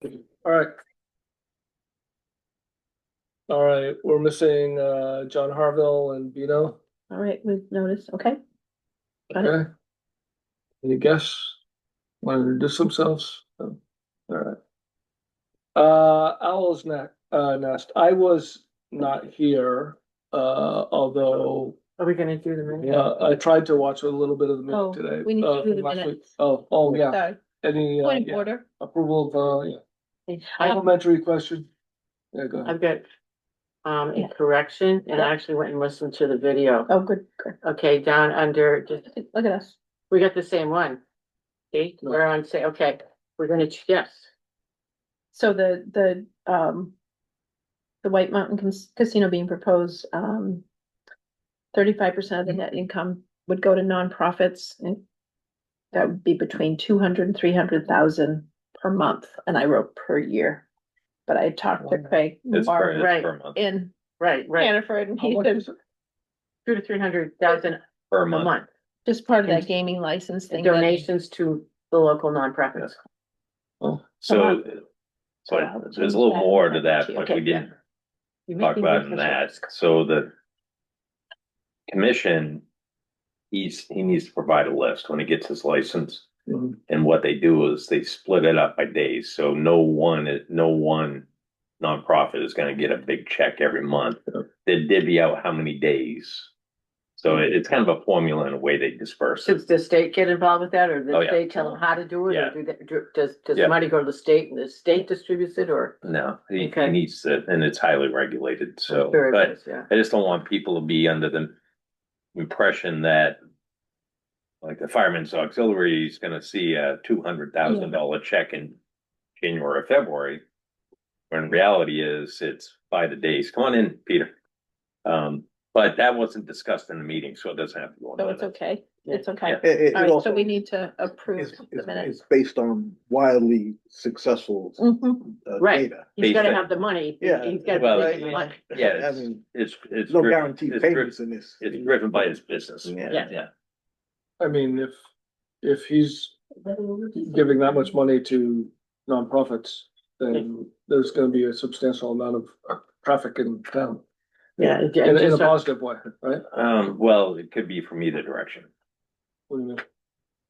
All right. All right, we're missing John Harville and Vito. All right, we've noticed, okay, got it. Okay. Any guess? Want to introduce themselves? No. All right. Owl's Nest. I was not here, although Are we gonna do the minute? I tried to watch a little bit of the Oh, minute today. we need to do the from last week. minutes. Oh, yeah. Sorry, Any point of yeah, order. approval of I have, complimentary question? Yeah, go ahead. I've got Yeah. a correction, and Yeah. I actually went and listened to the video. Oh, good, good. Okay, down under, just, Look at us. we got the same one. See, we're on, say, okay, we're gonna, yes, So the White Mountain Casino being proposed, 35% of the net income would go to nonprofits. And that would be between 200 and 300,000 per month, and I wrote per year. But I talked to Craig It's Moore right. per month, in right, Hannaford, and How he much said, is it? 200 to 300,000 per a month. month. just part of that gaming license thing. that- Donations to the local nonprofits. So, but there's a little more to that, but Okay, we didn't You talk make me about in listen. that. So the commission, he needs to provide a list when he gets his license. Mhm. And what they do is they split it up by days. So no one nonprofit is gonna get a big check every month. Yeah. They divvy out how many days. So it's kind of a formula in a way they disperse it. Does the state get involved with that, or Oh, the yeah. state tell them how to do it, Yeah. or does Yeah. money go to the state and the state distributes it, or? No, he Okay. needs to, and it's highly regulated, so, Sure it but is, yeah. I just don't want people to be under the impression that like the Fireman's Auxiliary is gonna see a $200,000 check in January or February. When reality is, it's by the days. Come on in, Peter. But that wasn't discussed in the meeting, so it doesn't have to go. in So it's minutes. okay, it's okay. Yeah. It All right, so also we need to approve is, the is minutes. based on wildly successful Mhm. Right. data. He's gotta Based- have the money. Yeah. He's gotta Well, be making the money. Yeah, I it's, mean, it's no driven- guaranteed it's payments in this. It's driven by his business. Yeah. Yeah. I mean, if he's giving that much money to nonprofits, then there's gonna be a substantial amount of traffic in town. Yeah. In a positive way, right? Well, it could be from either direction. What do you mean?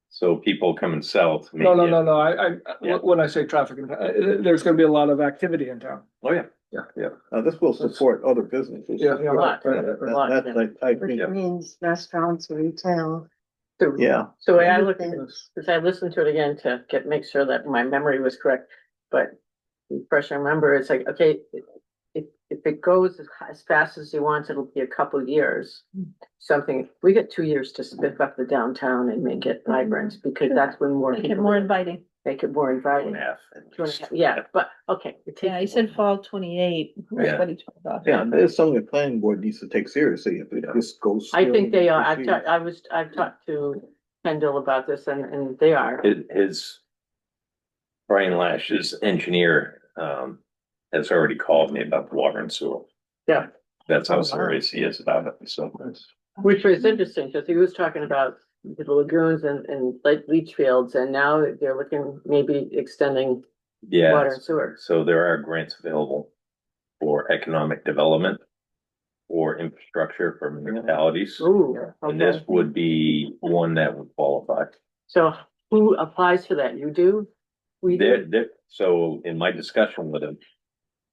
So people come and sell to me. No, I, Yeah. when I say traffic, there's gonna be a lot of activity in town. Oh, yeah. This will support other businesses. Yeah, A lot, right, a right. lot. That's like, I think, Yeah. Means restaurants, retail. yeah. So I looked, Yes. because I listened to it again to make sure that my memory was correct, but fresh I remember, it's like, okay, if it goes as fast as he wants, it'll be a couple of years. Something, we get 2 years to spiff up the downtown and make it vibrant, because that's when more Make it people more inviting. make it more Two and inviting. a half. at 2.5 least. Yeah, but, okay. it Yeah, he takes- said fall 28. That's Yeah. what he told us. Yeah, there's something the planning board needs to take seriously if it just goes. I think they are, slowly and I've talked to Kendall about this, and they are. His Brian Lash's engineer, has already called me about the water and sewer. Yeah. That's Oh, how wow. serious he is about it, so. Which was interesting, because he was talking about the lagoons and like leach fields, and now they're looking, maybe extending Yeah, water and sewer. so there are grants available for economic development or infrastructure for municipalities. Ooh, And okay. this would be one that would qualify. So who applies for that? You do? We do? So in my discussion with him,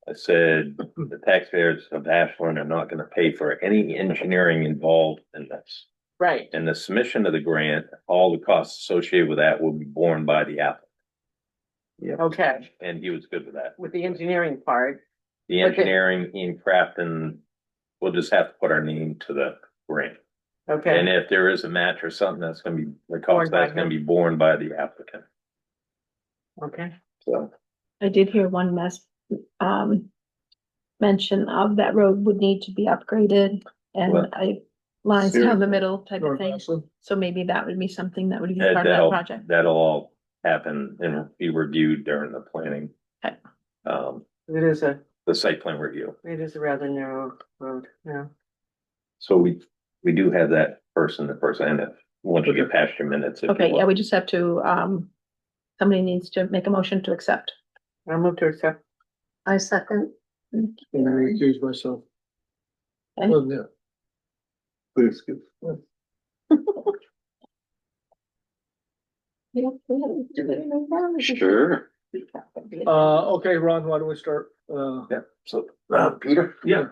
I said, the taxpayers of Ashland are not gonna pay for any engineering involved in this. Right, And the submission of the grant, all the costs associated with that will be borne by the applicant. okay, And he was good with that. with the engineering part, The But the- engineering in Crafton, we'll just have to put our name to the grant. And okay, if there is a match or something, that's gonna be, the Borne cost by that's gonna be borne by the applicant, okay. so. I did hear one mention of that road would need to be upgraded and Well, lines down the seriously. middle type of North thing. Ashland. So maybe that would be something that would be part of that project. That'll all happen and be reviewed during the planning. Okay. It is The site plan review. a rather narrow road, yeah. So we do have that person, the person, and if, once you get past your minutes. if you Okay, yeah, want. we just have to, somebody needs to make a motion to accept. I'll move to accept. I second. And I recuse myself. Okay. Well, yeah. Please, excuse. Sure. Okay, Ron, why don't we start? Yeah, so, Peter? yeah,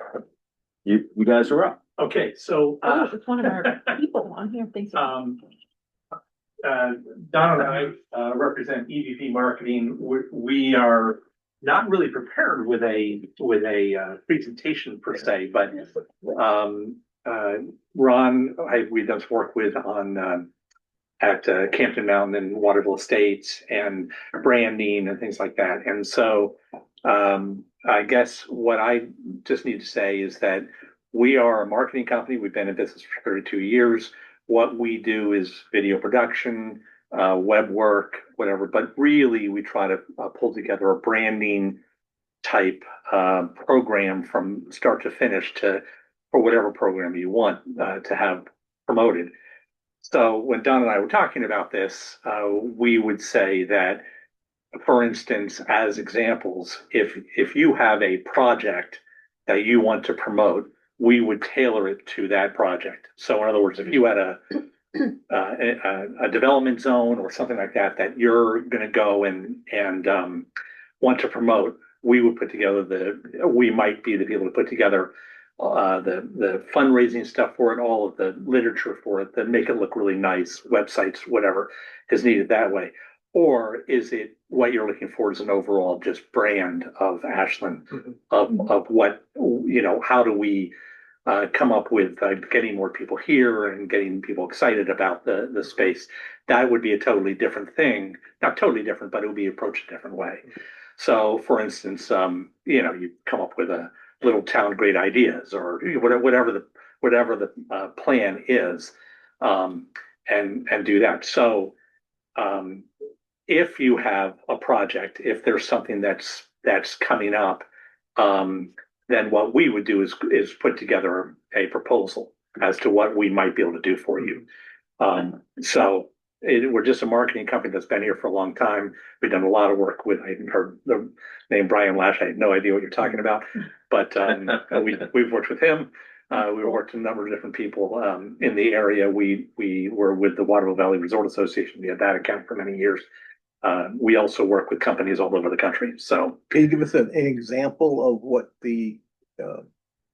You guys are up. okay, so, Oh, it's one of our people on here thinks. Don and I, represent EVP Marketing. We are not really prepared with a presentation per se, but, Ron, we done some work with on, at Campton Mountain and Waterville Estates and branding and things like that. And so I guess what I just need to say is that we are a marketing company. We've been in business for 32 years. What we do is video production, web work, whatever. But really, we try to pull together a branding type program from start to finish for whatever program you want to have promoted. So when Don and I were talking about this, we would say that, for instance, as examples, if you have a project that you want to promote, we would tailor it to that project. So in other words, if you had a development zone or something like that that you're going to go and want to promote, we would put together we might be the people to put together the fundraising stuff for it, all of the literature for it, that make it look really nice, websites, whatever is needed that way. Or is it what you're looking for is an overall just brand of Ashland, of what, how do we come up with getting more people here and getting people excited about the space? That would be a totally different thing. Not totally different, but it would be approached a different way. So for instance, you come up with a little town great ideas or whatever the plan is, and do that. So if you have a project, if there's something that's coming up, then what we would do is put together a proposal as to what we might be able to do for you. We're just a marketing company that's been here for a long time. We've done a lot of work with, I heard the name Brian Lash. I had no idea what you're talking about, but we've worked with him. We worked with a number of different people in the area. We were with the Waterville Valley Resort Association. We had that account for many years. We also work with companies all over the country. So Can you give us an example of what the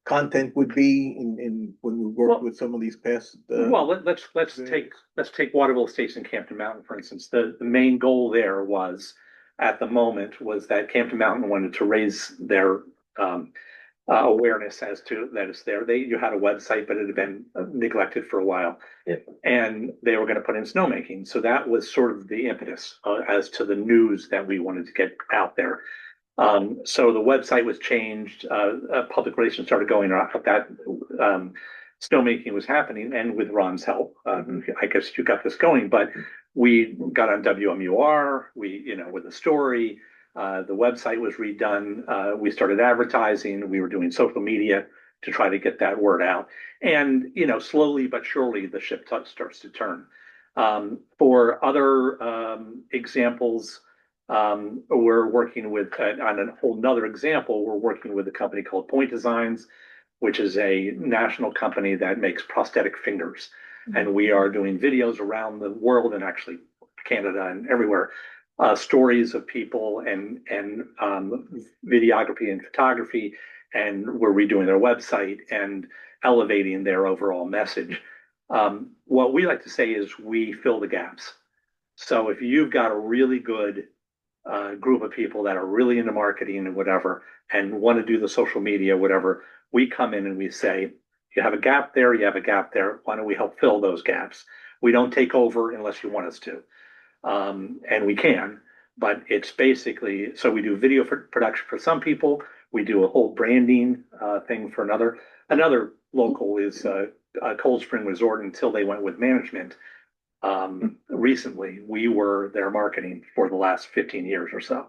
content would be in when we work with some of these past? Well, let's take Waterville Estates and Campton Mountain, for instance. The main goal there was, at the moment, was that Campton Mountain wanted to raise their awareness as to that it's there. You had a website, but it had been neglected for a while. Yeah. And they were going to put in snowmaking. So that was sort of the impetus as to the news that we wanted to get out there. So the website was changed, public relations started going out that snowmaking was happening, and with Ron's help, I guess you got this going, but we got on WMUR, with the story, the website was redone, we started advertising, we were doing social media to try to get that word out. And, slowly but surely the ship starts to turn. For other examples, we're working with, on a whole nother example, we're working with a company called Point Designs, which is a national company that makes prosthetic fingers. And we are doing videos around the world and actually Canada and everywhere, stories of people and videography and photography. And we're redoing their website and elevating their overall message. What we like to say is we fill the gaps. So if you've got a really good group of people that are really into marketing and whatever, and want to do the social media, whatever, we come in and we say, you have a gap there, you have a gap there. Why don't we help fill those gaps? We don't take over unless you want us to. And we can, but it's basically, so we do video production for some people. We do a whole branding thing for another. Another local is Cold Spring Resort until they went with management. Recently, we were their marketing for the last 15 years or so.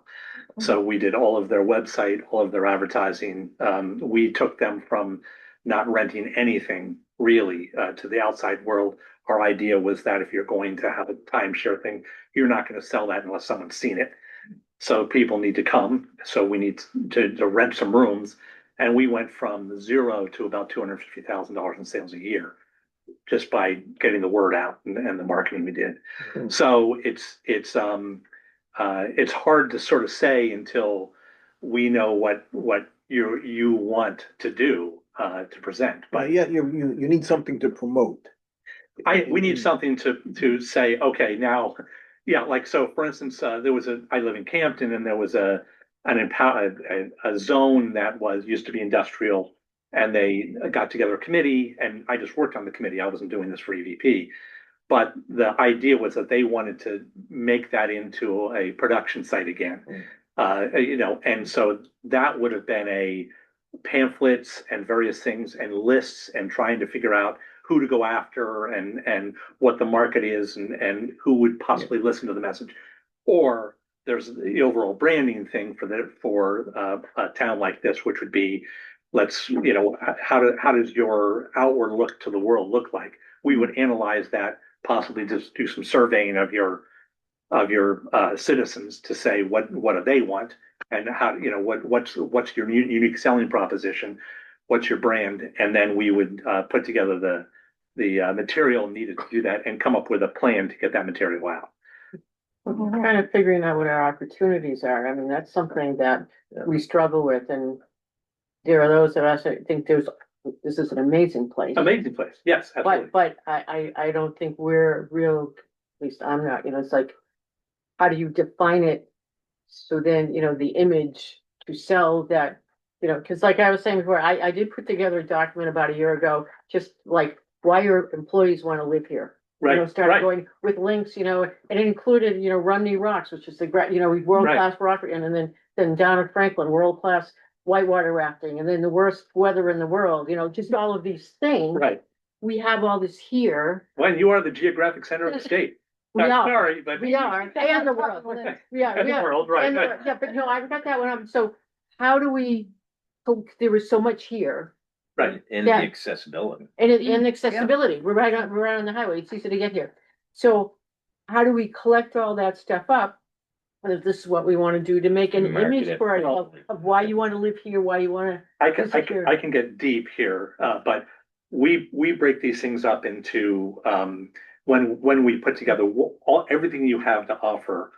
So we did all of their website, all of their advertising. We took them from not renting anything really to the outside world. Our idea was that if you're going to have a timeshare thing, you're not going to sell that unless someone's seen it. So people need to come, so we need to rent some rooms. And we went from zero to about $250,000 in sales a year just by getting the word out and the marketing we did. So it's hard to sort of say until we know what you want to do to present. But But yeah, you need something to promote. we need something to say, okay, now, yeah, like, so for instance, I live in Campton, and there was a zone that used to be industrial, and they got together a committee, and I just worked on the committee. I wasn't doing this for EVP, but the idea was that they wanted to make that into a production site again. And so that would have been a pamphlets and various things and lists and trying to figure out who to go after and what the market is and who would possibly listen to the message. Or there's the overall branding thing for a town like this, which would be, how does your outward look to the world look like? We would analyze that, possibly just do some surveying of your citizens to say what do they want, and how, what's your unique selling proposition, what's your brand, and then we would put together the material needed to do that and come up with a plan to get that material out. We're kind of figuring out what our opportunities are. I mean, that's something that we struggle with, and there are those of us that think this is an amazing place. Amazing place, yes, absolutely. But I don't think we're real, at least I'm not, it's like, how do you define it? So then, the image to sell that, because like I was saying before, I did put together a document about a year ago, just like why your employees want to live here. Right, Started right. going with links, and it included, Rumney Rocks, which is the great, world-class rock, and then down in Franklin, world-class whitewater rafting, and then the worst weather in the world, just all of these things. Right. We have all this here. Well, you are the geographic center of the state. We are. Sorry, but We are, and the world. We are, and the world, right? and yeah, but no, I got that one up. So how do we, there was so much here. Right. And the accessibility. And accessibility, we're right on the highway, it's easy to get here. So how do we collect all that stuff up? And if this is what we want to do to make an Market image it. for ourselves of why you want to live here, why you want to. I can get deep here, but we break these things up into, when we put together everything you have to offer,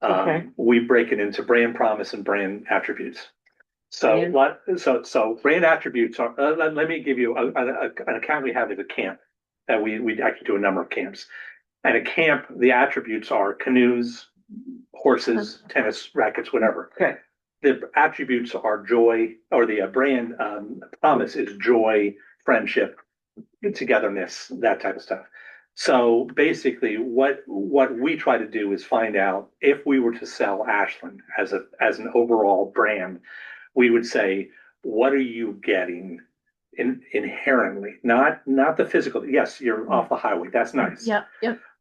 Okay. we break it into brand promise and brand attributes. So brand attributes are, let me give you an account we have at a camp that we actually do a number of camps. At a camp, the attributes are canoes, horses, tennis rackets, whatever. Okay. The attributes are joy, or the brand promise is joy, friendship, togetherness, that type of stuff. So basically, what we try to do is find out if we were to sell Ashland as an overall brand, we would say, what are you getting inherently? Not the physical. Yes, you're off the highway. That's nice. Yeah.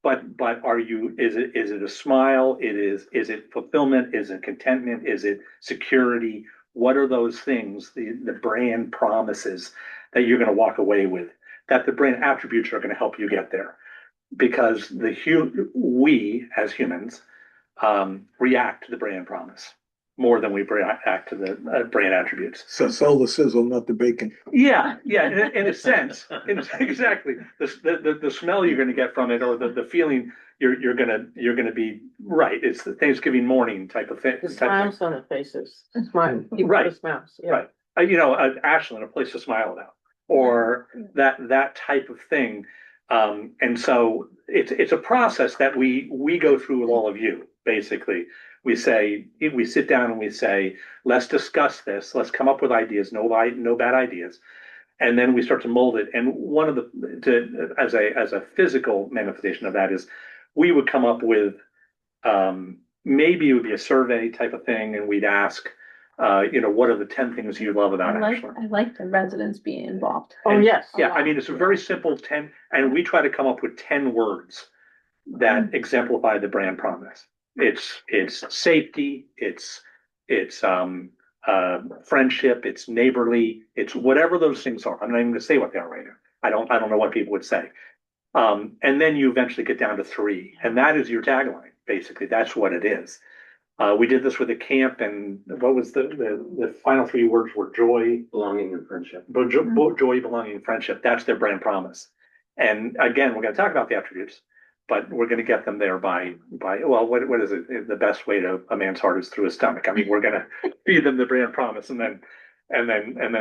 But are you? Is it a smile? Is it fulfillment? Is it contentment? Is it security? What are those things? The brand promises that you're going to walk away with. That the brand attributes are going to help you get there, because we as humans react to the brand promise more than we react to the brand attributes. So sell the sizzle, not the bacon. Yeah, in a sense, exactly. The smell you're going to get from it, or the feeling you're gonna be right. It's the Thanksgiving morning type of thing. The smiles on the faces, smile, Right. the smiles, yeah. Right. Ashland, a place to smile about, or that type of thing. And so it's a process that we go through with all of you. Basically, we sit down and we say, let's discuss this. Let's come up with ideas. No bad ideas. And then we start to mold it. And one of as a physical manifestation of that is, we would come up with, maybe it would be a survey type of thing, and we'd ask, what are the 10 things you love about Ashland? I like the residents being involved. Oh, yes. Yeah, I mean, it's a very simple 10, and we try to come up with 10 words that exemplify the brand promise. It's safety, it's friendship, it's neighborly, it's whatever those things are. I'm not even going to say what they are right now. I don't know what people would say. And then you eventually get down to 3, and that is your tagline. Basically, that's what it is. We did this with a camp, and what was the final three words were joy, Belonging and friendship. joy, belonging, and friendship. That's their brand promise. And again, we're going to talk about the attributes, but we're going to get them there by well, what is it? The best way to a man's heart is through his stomach. I mean, we're going to feed them the brand promise, and then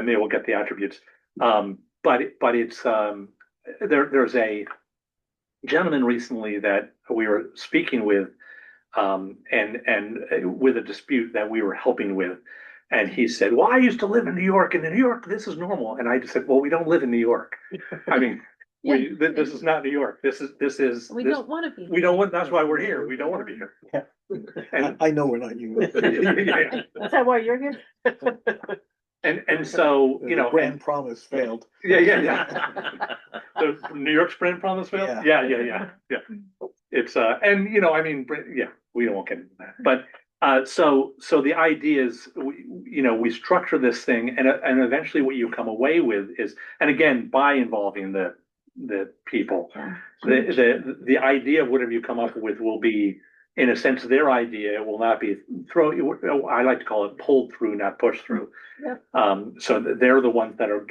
they will get the attributes. But it's there's a gentleman recently that we were speaking with, and with a dispute that we were helping with. And he said, well, I used to live in New York, and in New York, this is normal. And I just said, well, we don't live in New York. I mean, this is not New York. This is. We don't wanna be. We don't want, that's why we're here. We don't want to be here. Yeah. And I know we're not you. yeah. Is that why you're here? And so, you know, Brand promise failed. yeah. The New York's brand promise failed? Yeah. It's, and you know, I mean, yeah, we won't get into that, but, so the idea is, we structure this thing and eventually what you come away with is, and again, by involving the people, the idea of whatever you come up with will be, in a sense, their idea. It will not be I like to call it pulled through, not pushed through. Yep. So they're the ones that are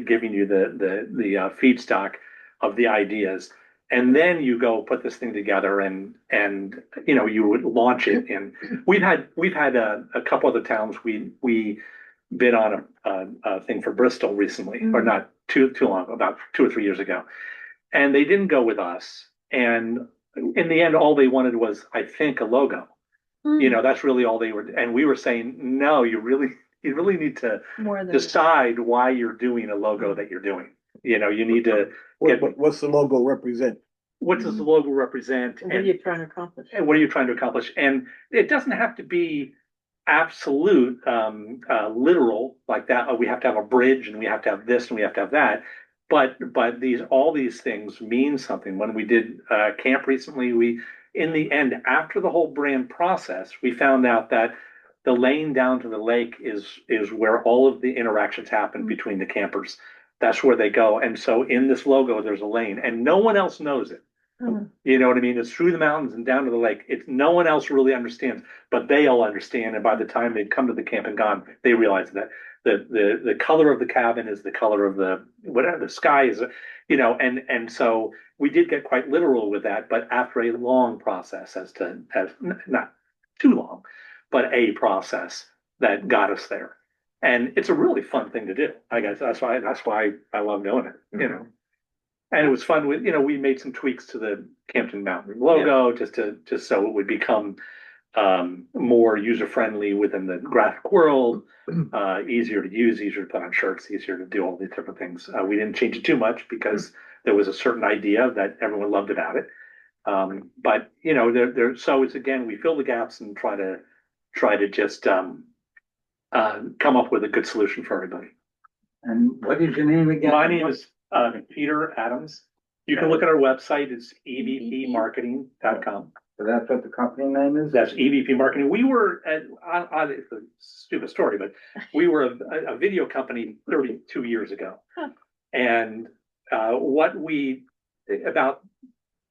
giving you the feedstock of the ideas. And then you go put this thing together and you would launch it. And we've had a couple other towns. We bid on a thing for Bristol recently, or not too long, about 2 or 3 years ago. And they didn't go with us. And in the end, all they wanted was, I think, a logo. That's really all they were. And we were saying, no, you really need to decide why you're doing a logo that you're doing. You need to What's the logo represent? What does the logo represent? What are you trying to accomplish? And what are you trying to accomplish? And it doesn't have to be absolute, literal like that. Oh, we have to have a bridge and we have to have this and we have to have that. But all these things mean something. When we did camp recently, in the end, after the whole brand process, we found out that the lane down to the lake is where all of the interactions happen between the campers. That's where they go. And so in this logo, there's a lane, and no one else knows it. You know what I mean? It's through the mountains and down to the lake. It's no one else really understands, but they all understand. And by the time they'd come to the camp and gone, they realized that the color of the cabin is the color of the sky is, and so we did get quite literal with that, but after a long process as not too long, but a process that got us there. And it's a really fun thing to do. I guess that's why I love doing it, And it was fun with, we made some tweaks to the Campton Mountain logo just so it would become more user-friendly within the graphic world, easier to use, easier to put on shirts, easier to do all these different things. We didn't change it too much because there was a certain idea that everyone loved about it. But so it's, again, we fill the gaps and try to just come up with a good solution for everybody. And what is your name again? My name is Peter Adams. You can look at our website. It's evpmarketing.com. So that's what the company name is? That's EVP Marketing. We were it's a stupid story, but we were a video company 32 years ago. And about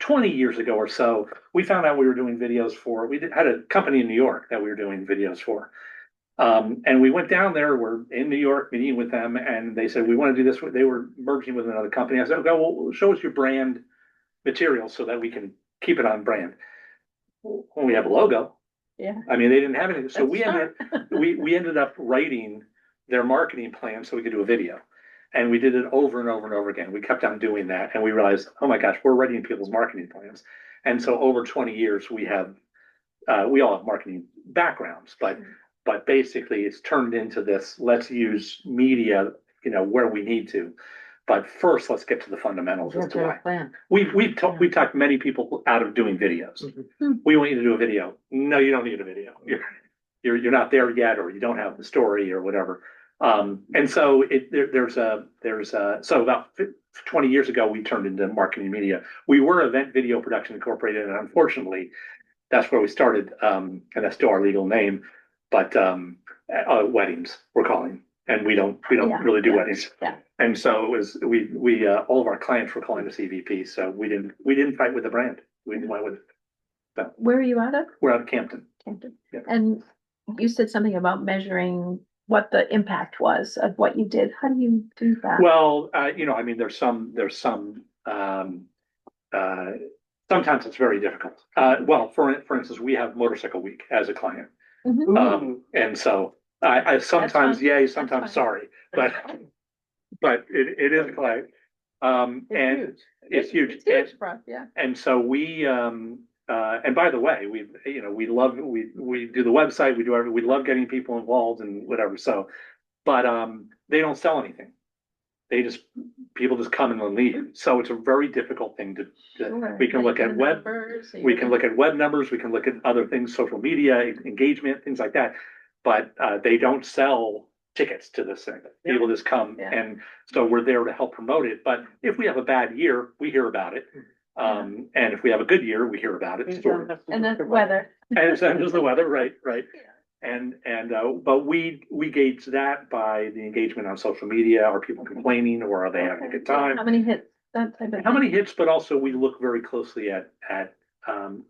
20 years ago or so, we found out we were doing videos for, had a company in New York that we were doing videos for. And we went down there, we're in New York meeting with them, and they said, we want to do this. They were merging with another company. I said, okay, well, show us your brand material so that we can keep it on brand. Well, we have a logo. Yeah. I mean, they didn't have anything. So we ended up writing their marketing plan so we could do a video. And we did it over and over and over again. We kept on doing that. And we realized, oh my gosh, we're writing people's marketing plans. And so over 20 years, we all have marketing backgrounds, but basically it's turned into this, let's use media, where we need to. But first, let's get to the fundamentals as to why. We've talked many people out of doing videos. We want you to do a video. No, you don't need a video. You're not there yet, or you don't have the story or whatever. And so so about 20 years ago, we turned into marketing media. We were Event Video Production Incorporated, and unfortunately, that's where we started, and that's still our legal name. But weddings we're calling, and we don't really do weddings. Yeah. And so it was we all of our clients were calling us EVP. So we didn't fight with the brand. We went with it. So Where are you out of? we're out of Campton. Camden. Yeah. And you said something about measuring what the impact was of what you did. How do you do that? Well, I mean, sometimes it's very difficult. Well, for instance, we have Motorcycle Week as a client. Mhm. And so I sometimes fine. yay, That's sometimes fine. sorry, but it is a client. And it's huge. It's huge, bro, yeah. And so we, and by the way, we love, we do the website, we love getting people involved and whatever, so, but, they don't sell anything. People just come and leave, so it's a very difficult thing Sure. we can look at web, Numbers, we can look at web numbers, we can look at other things, social media, engagement, things like that. But, they don't sell tickets to this thing. People just come, Yeah. and so we're there to help promote it, but if we have a bad year, we hear about it. And if we have a good year, we hear about it. And then weather. And it's just the weather, right. Yeah. But we gauge that by the engagement on social media. Are people complaining, or are they having a good time? How many hits? That type of. How many hits, but also we look very closely at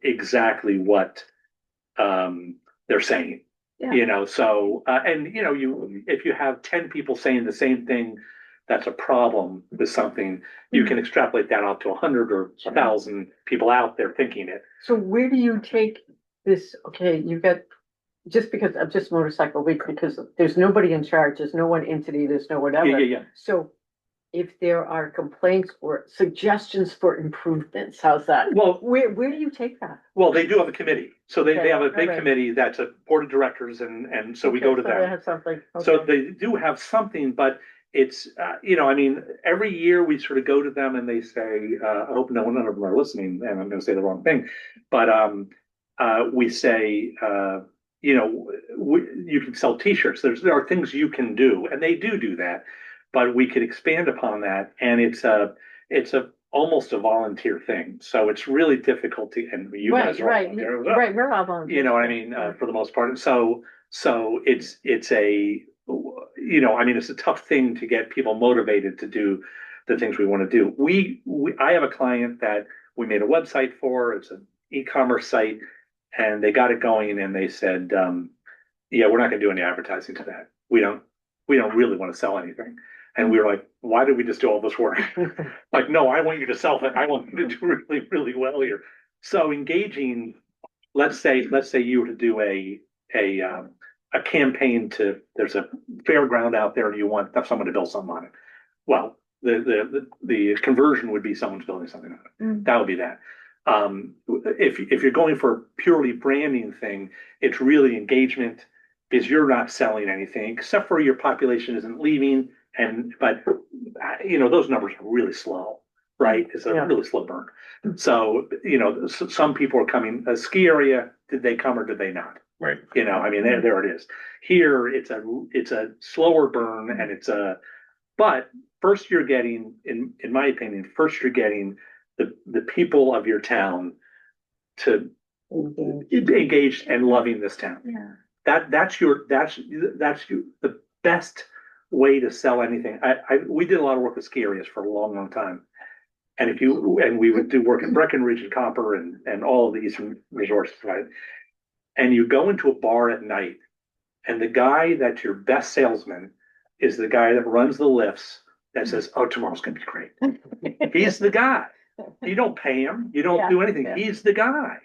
exactly what they're saying. Yeah. So and if you have 10 people saying the same thing, that's a problem with something, you can extrapolate that out to 100 or 1,000 people out there thinking it. So where do you take this? Okay, you got, just because of just Motorcycle Week, because there's nobody in charge, there's no one entity, there's no whatever. Yeah. So if there are complaints or suggestions for improvements, how's that? Well, Where do you take that? well, they do have a committee. So they Okay, have a big alright. committee that's a board of directors, and so we Okay, go to so they them. have something. So Okay. they do have something, but it's, I mean, every year we sort of go to them and they say, I hope none of them are listening, and I'm gonna say the wrong thing, but, we say, you can sell T-shirts. There are things you can do, and they do that, but we could expand upon that, and it's almost a volunteer thing. So it's really difficult to, and you guys are all Right, volunteers as well. right, we're all volunteers. You know what I mean, for the most part. So it's a, I mean, it's a tough thing to get people motivated to do the things we want to do. I have a client that we made a website for. It's an e-commerce site, and they got it going, and they said, yeah, we're not going to do any advertising to that. We don't really want to sell anything. And we were like, why did we just do all this work? Like, no, I want you to sell it. I want you to do really, really well here. So engaging, let's say you were to do a campaign there's a fairground out there and you want someone to build something on it. Well, the conversion would be someone's building something on it. Mm. That would be that. If you're going for a purely branding thing, it's really engagement, because you're not selling anything except for your population isn't leaving. But those numbers are really slow, right? It's a really slow burn. So, some people are coming, a ski area, did they come or did they not? Right. I mean, there it is. Here, it's a slower burn, and but first you're getting, in my opinion, you're getting the people of your town to engage and loving this town. Yeah. That's the best way to sell anything. We did a lot of work with ski areas for a long, long time. And we would do work in Breckenridge and Copper and all of the Eastern resorts, right? And you go into a bar at night, and the guy that's your best salesman is the guy that runs the lifts that says, oh, tomorrow's gonna be great. He's the guy. You don't pay him. You don't do anything. Yeah. He's the guy.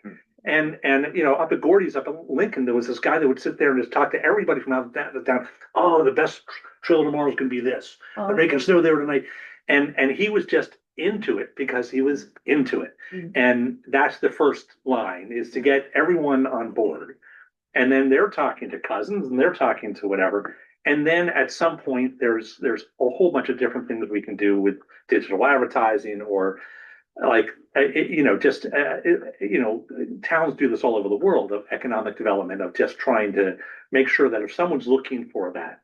And up at Gordy's, up in Lincoln, there was this guy that would sit there and just talk to everybody from out of town. Oh, the best trail tomorrow is going to be this. They're making snow there tonight. And he was just into it because he was into it. Mm-hmm. And that's the first line, is to get everyone on board. And then they're talking to cousins and they're talking to whatever. And then at some point, there's a whole bunch of different things we can do with digital advertising, or like, towns do this all over the world, of economic development, of just trying to make sure that if someone's looking for that.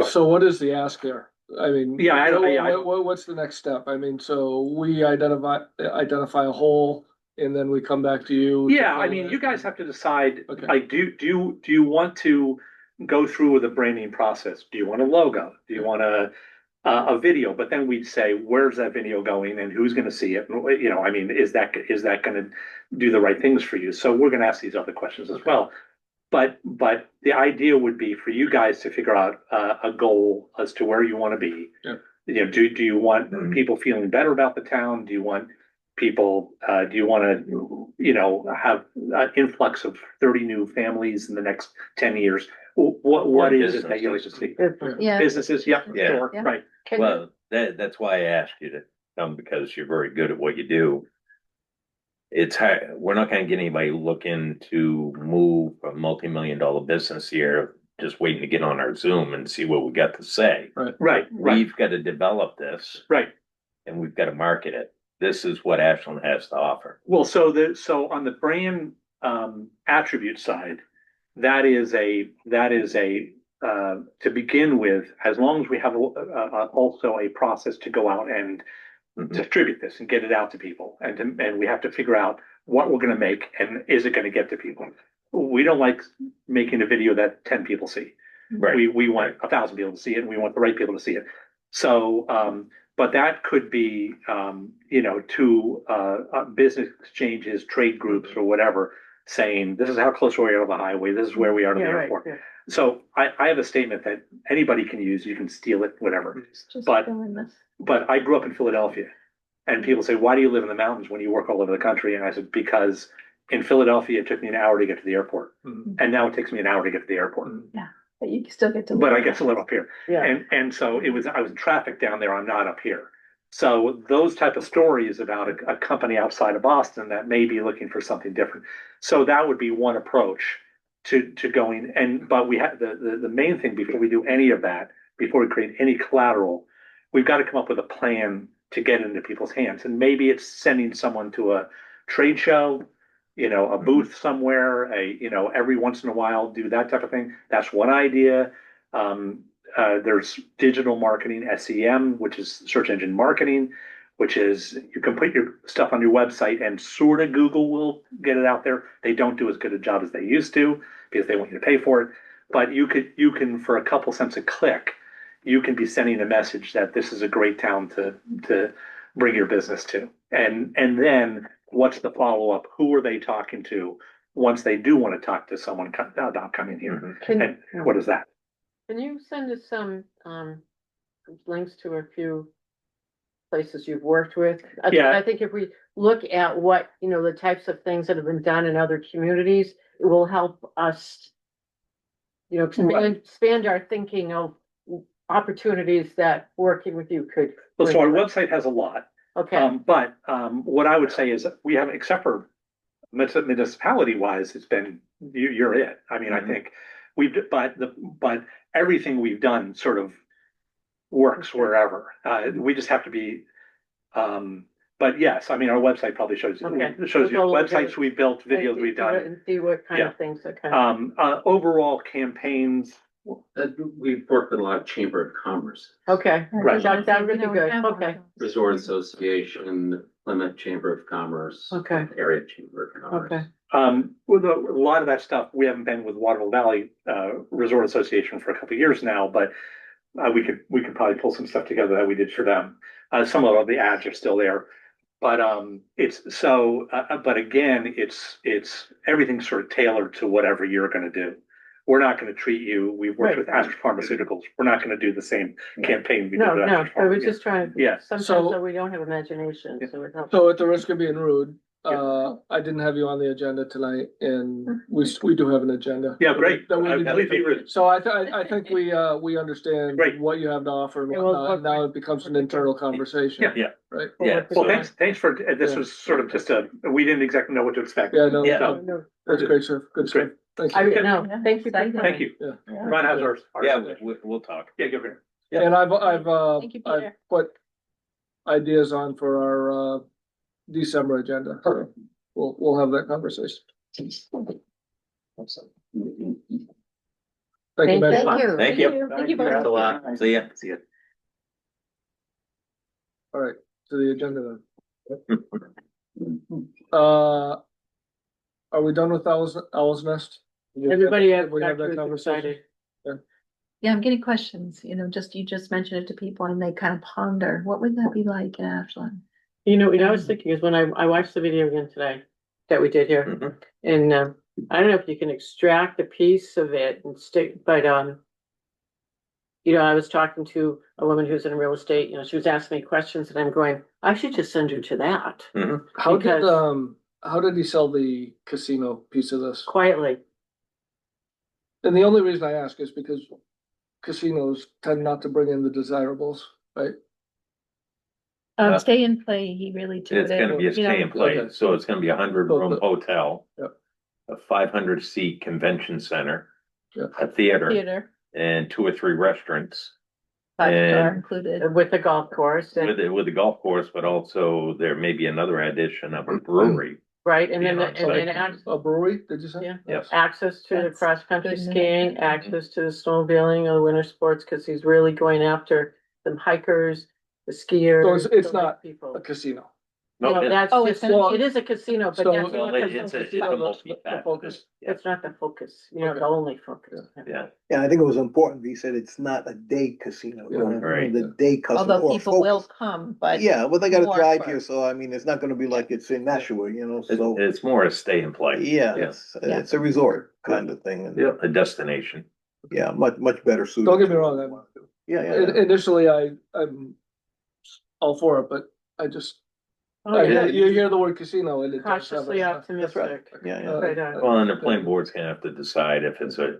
So what is the ask there? I mean, Yeah, I don't- what's the next step? I mean, so we identify a hole, and then we come back to you. to Yeah, I fill mean, it. you guys have to decide, Okay. like, do you want to go through with a branding process? Do you want a logo? Do you want a video, but then we'd say, where's that video going and who's gonna see it? And, you know, I mean, is that gonna do the right things for you? So we're gonna ask these other questions as well. But the idea would be for you guys to figure out a goal as to where you wanna be. Yeah. You know, do you want people feeling better about the town? Do you want people, do you wanna, you know, have an influx of 30 new families in the next 10 years? What is it that you like to see? Yeah. Businesses, yep, Yeah. sure, Yeah. right. Can you, Well, that's why I asked you to come, because you're very good at what you do. It's hard, we're not gonna get anybody looking to move a multi-million-dollar business here, just waiting to get on our Zoom and see what we got to say. Right. We've got to develop this Right. and we've got to market it. This is what Ashland has to offer. Well, so on the brand attribute side, that is a to begin with, as long as we have also a process to go out and Mhm. distribute this and get it out to people, and we have to figure out what we're going to make and is it going to get to people. We don't like making a video that 10 people see. Right. We want 1,000 people to see it, and we want the right people to see it. So, but that could be, you know, to business exchanges, trade groups, or whatever, saying this is how close we are to the highway. This is where we are to the yeah, right, airport. yeah. So I have a statement that anybody can use. You can steal it, whatever. Just But- fill in this. But I grew up in Philadelphia, and people say, "Why do you live in the mountains when you work all over the country?" And I said, "Because in Philadelphia, it took me an hour to get to the airport, Mhm. and now it takes me an hour to get to the airport." But you still get to. But I get to live up here. Yeah, And so I was in traffic down there, I'm not up here. So those type of stories about a company outside of Boston that may be looking for something different. So that would be one approach to going, but we have, the main thing before we do any of that, before we create any collateral, we've got to come up with a plan to get into people's hands. And maybe it's sending someone to a trade show, you know, a booth somewhere, you know, every once in a while, do that type of thing. That's one idea. There's digital marketing, SEM, which is search engine marketing, which is you can put your stuff on your website and sort of Google will get it out there. They don't do as good a job as they used to because they want you to pay for it. But you can, for a couple cents a click, you can be sending a message that this is a great town to bring your business to. And then what's the follow-up? Who are they talking to once they do want to talk to someone about coming here? And what is that? can you send us some, links to a few places you've worked with? Yeah. I think if we look at what, you know, the types of things that have been done in other communities, it will help us, you know, expand our thinking of opportunities that working with you could. Well, so our bring. website has a lot. Okay, But what I would say is that we haven't, except for municipality wise, it's been, you're it. I mean, I think but everything we've done sort of works Okay. wherever. We just have to be, but yes, I mean, our website probably shows you, Okay. it shows you We'll go look at websites it. we've built, videos we've done. And see what kind of things, okay. Overall campaigns, We've worked with a lot of Chamber of Commerce, Okay, Right. that really good, okay, Resort Association, Plymouth Chamber of Commerce. Okay. Area Chamber of Commerce. okay. with a lot of that stuff, we haven't been with Waterville Valley Resort Association for a couple of years now, but we could probably pull some stuff together that we did for them. Some of the ads are still there, but it's so. But again, it's everything's sort of tailored to whatever you're going to do. We're not going to treat you. We've worked Right. with Astra Pharmaceuticals. We're not going to do the same campaign we did No, with no, Astra I was Pharma. just trying, Yeah. sometimes So- so we don't have imagination, so it helps. So at the risk of being rude, I didn't have you on the agenda tonight and we do have an agenda. Yeah, great. That we- At least be rude. So I think we understand Great. what you have to offer and Yeah, well, whatnot, and now it becomes an internal conversation. Yeah. Right? Yeah. Well, so- thanks for this. Yeah. Was sort of just we didn't exactly know what to expect. Yeah, no, Yeah. No, no, that's great, sir. Good stuff. Thank I, you. no, thank you for Thank you. Thank you. Yeah. Ron has ours. Yeah, we'll talk. Yeah, give it. And I've Thank you, I've Peter. put ideas on for our December agenda. So we'll have that conversation. Thank you, Thank man. Thank you. Thank you. Thank you Thanks a both. lot. See ya. See ya. All right, to the agenda then. Are we done with Owl's Nest? everybody Have I've we got had that to is conversation? excited. Yeah, I'm getting questions, you know, you just mentioned it to people and they kind of ponder, what would that be like in Ashland? You know, what I was thinking is when I watched the video again today that we did here, Mhm. and I don't know if you can extract a piece of it and stick, but you know, I was talking to a woman who's in real estate, you know, she was asking me questions and I'm going, I should just send her to that Because- How did he sell the casino piece of this? quietly. And the only reason I ask is because casinos tend not to bring in the desirables, right? Stay and play, he really took It's gonna be a you know, stay and play, Okay. so it's gonna be a 100-room hotel. Yep. A 500-seat convention center. Yep. A theater Theater, and 2 or 3 restaurants. 5-star And- included. With the golf course and, With the golf course, but also there may be another addition of a brewery. right, and then, Beyond and then site. A brewery, did you say? Yeah. Yes. access to the That's cross-country good enough. skiing, access to the snowmobiling or the winter sports, cause he's really going after the hikers, the skiers. So it's the not people. A casino. No, Well, it- that's Oh, it's just, gonna it is a casino, but So- that's well, not it's the a casino. multi-faceted. focus. Yeah. It's not the focus, you know, Okay. the only focus. Yeah, Yeah, I think it was important, he said it's not a day casino. Yeah, right. The day customer Although or people will focus. come, but. Yeah, well, they gotta more drive for- here, so I mean, it's not gonna be like it's in Nashua, you know, so, it's more a stay and play. yeah, Yeah. it's a resort kind of thing. And A destination. yeah, much better suited. Don't get me to wrong, what we I'm- wanna do. Yeah. Initially, I'm all for it, but I just, Oh, yeah. you hear the word casino and it just. Cautiously optimistic. Yeah, Right on. Well, and the planning board's gonna have to decide if it's a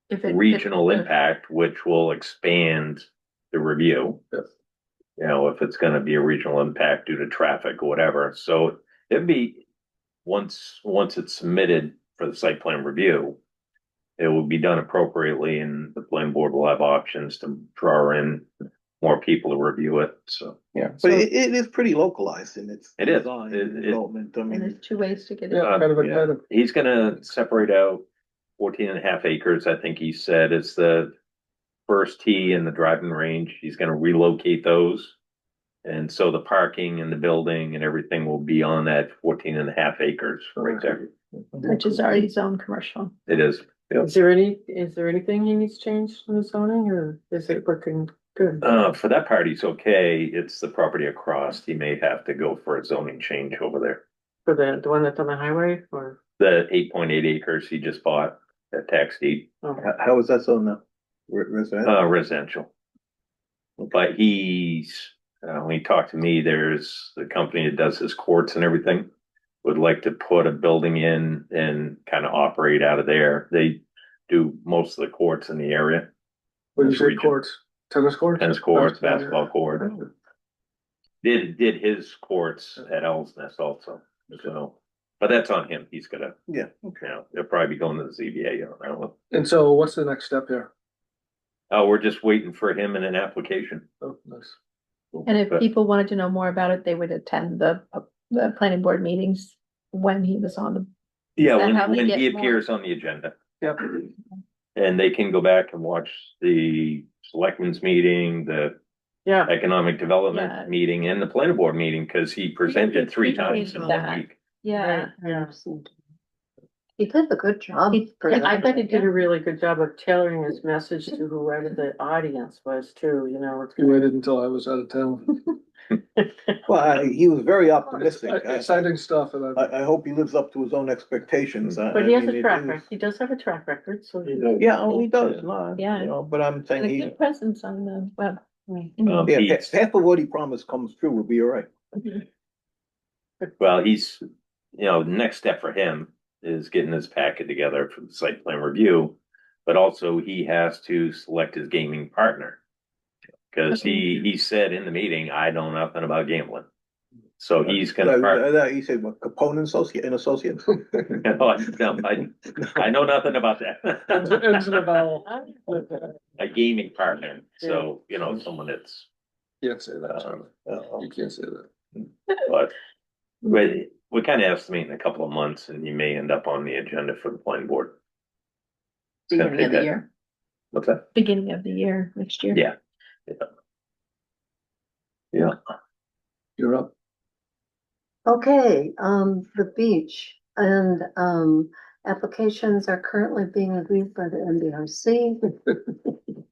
If it- regional if- impact, which will expand the review. Yes. You know, if it's gonna be a regional impact due to traffic or whatever, so it'd be, once it's submitted for the site plan review. It will be done appropriately and the planning board will have options to draw in more people to review it, so. Yeah, but it is pretty localized in its It is. design It- and it- development, I And mean, there's 2 ways to get it. Yeah, kind of a, Yeah. kind of, He's gonna separate out 14.5 acres, I think he said, is the first tee in the driving range. He's gonna relocate those. And so the parking and the building and everything will be on that 14.5 acres right there. Which is already zone commercial. It is. Is there anything he needs changed in the zoning or is it working good? For that part, he's okay. It's the property across. He may have to go for a zoning change over there. For the one that's on the highway or? The 8.8 acres he just bought, that tax deed, Oh. how is that so now? Residential? residential. But when he talked to me, there's the company that does his courts and everything. Would like to put a building in and kind of operate out of there. They do most of the courts in the area. what do you This say, region. courts, tennis courts? Tennis courts, Basketball, basketball court. Did his courts at Owl's Nest also, so, but that's on him. He's gonna, Yeah, you know, they'll probably be going to the ZBA on that one. And so what's the next step here? Oh, we're just waiting for him in an application. Oh, nice. And if But- people wanted to know more about it, they would attend the planning board meetings when he was on the. Yeah, that how they when get he more? appears on the agenda. Yep. And they can go back and watch the selectmen's meeting, the Yeah, economic Yeah. development meeting and the planning board meeting, because he presented 3 times in 1 that. week. Yeah. yeah. He did a good job. I thought he did a really good job of tailoring his message to whoever the audience was too, you know. You waited until I was out of town. well, he was very optimistic. Exciting stuff and I hope he lives up to his own expectations. But he has I mean, a it track is- record, he does have a track record, so. Yeah, oh, he does, no, Yeah. you know, but I'm And saying a he, good presence on the web. yeah, He's- half of what he promised comes true, will be all right. Well, he's, next step for him is getting his packet together for the site plan review. But also he has to select his gaming partner. Cause he said in the meeting, I know nothing about gambling. So he's gonna He said, what, Capone and Associates? I know nothing about that. Engine of Owl. A gaming partner, so, someone that's, Can't say that, Charlie. You can't say that. but we're kind of estimating a couple of months and he may end up on the agenda for the planning board. It's gonna Beginning of take the that- year, What's that? beginning of the year, next year. Yeah. Yeah. You're up. Okay, the beach and, applications are currently being reviewed by the NBRC.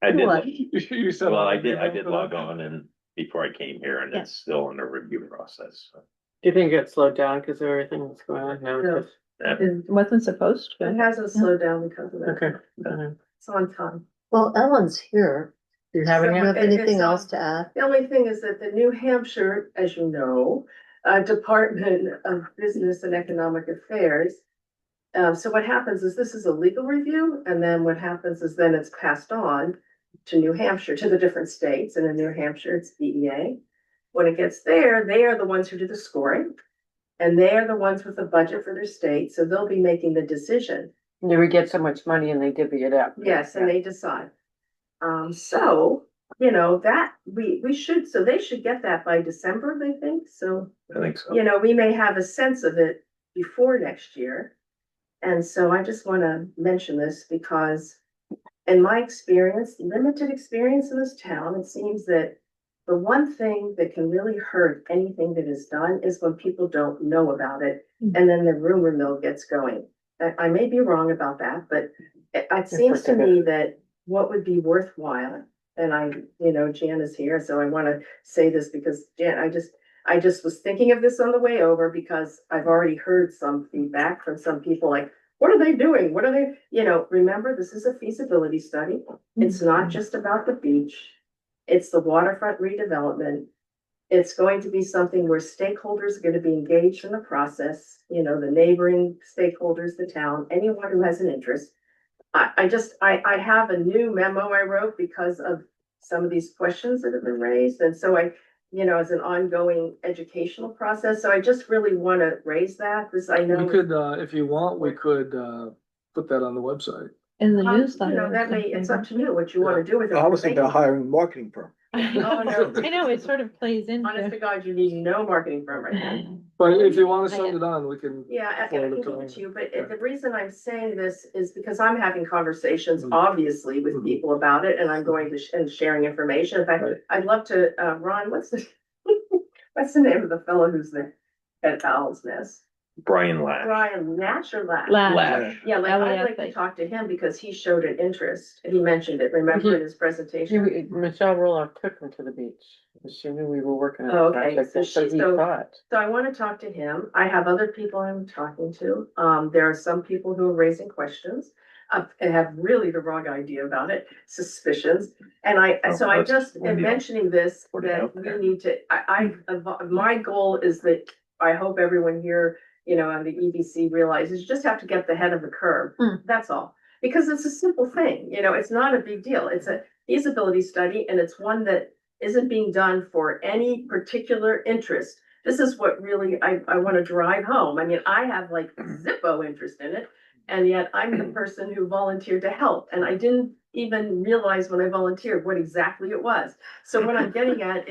I did, What? You said. well, I did log on and before I came here and it's still in the review process. So Do you think it slowed down because of everything that's going on now? No. It wasn't supposed It to. hasn't slowed down because of that. Okay. It's on time. Well, Ellen's here. Do you have Do any? you have It's anything on- else to add? The only thing is that the New Hampshire, as you know, Department of Business and Economic Affairs. So what happens is this is a legal review, and then what happens is then it's passed on to New Hampshire, to the different states, and in New Hampshire, it's DEA. When it gets there, they are the ones who do the scoring, and they are the ones with the budget for their state, so they'll be making the decision. Do we get so much money and they divvy it up? Yes, and they decide. So, you know, that we should, so they should get that by December, they think, so. I think so. You know, we may have a sense of it before next year. And so I just wanna mention this because in my experience, limited experience in this town, it seems that the one thing that can really hurt anything that is done is when people don't know about it and then the rumor mill gets going. I may be wrong about that, but it seems to me that what would be worthwhile, and Jan is here, so I wanna say this because Jan, I just was thinking of this on the way over because I've already heard some feedback from some people like, what are they doing? What are they, remember, this is a feasibility study. It's not just about the beach. It's the waterfront redevelopment. It's going to be something where stakeholders are gonna be engaged in the process, the neighboring stakeholders, the town, anyone who has an interest. I have a new memo I wrote because of some of these questions that have been raised, and so as an ongoing educational process, so I just really wanna raise that, because I know. We could, if you want, we could, put that on the website. In the You newsletter. know, that may, it's up to you what you wanna do with it. I was thinking of hiring a marketing firm. Oh, no. I know, it sort of plays Honest into. to God, you need no marketing firm right now. But if you wanna send it on, we can. Yeah, I Forward can it to give me. it to you, but the reason I'm saying this is because I'm having conversations, Mhm. obviously, with Mhm. people about it, and I'm going to, and sharing information. In fact, Right. I'd love to, Ron, what's the, what's the name of the fellow who's there at Owl's Nest? Brian Lash. Brian Nash or Lash? Lash. Yeah, like, I'd like to LASH. talk to him because he showed an interest. He mentioned it, remember in his presentation? Michelle Roloff took him to the beach. She knew we were working on Oh, the okay, project, so so she- he so- saw it. So I want to talk to him. I have other people I'm talking to. There are some people who are raising questions. And have really the wrong idea about it, suspicions. And so I just am mentioning this, Put it that out we there. need to, my goal is that I hope everyone here, on the EDC realizes you just have to get the head of the curve. That's all. Because it's a simple thing, it's not a big deal. It's a feasibility study and it's one that isn't being done for any particular interest. This is what really I want to drive home. I mean, I have like zippo interest in it. And yet I'm the person who volunteered to help. And I didn't even realize when I volunteered what exactly it was. So what I'm getting at,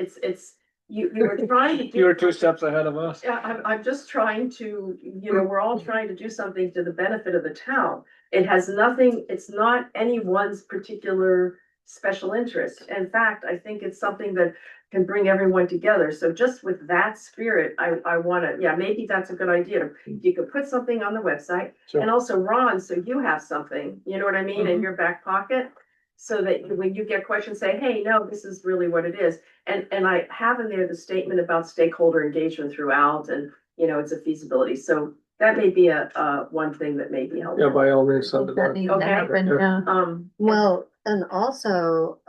you were trying to do. You were 2 steps ahead of us. Yeah, I'm just trying to, we're all trying to do something to the benefit of the town. It has nothing, it's not anyone's particular special interest. In fact, I think it's something that can bring everyone together. So just with that spirit, I wanna, maybe that's a good idea. You could put something on the website Sure. and also Ron, so you have something, you know what I mean, in your back pocket. So that when you get questions, say, hey, no, this is really what it is. And I have in there the statement about stakeholder engagement throughout and, it's a feasibility. So that may be a one thing that may be helpful. Yeah, by all means, send it That on. needs to Okay. happen, yeah. Well, and also,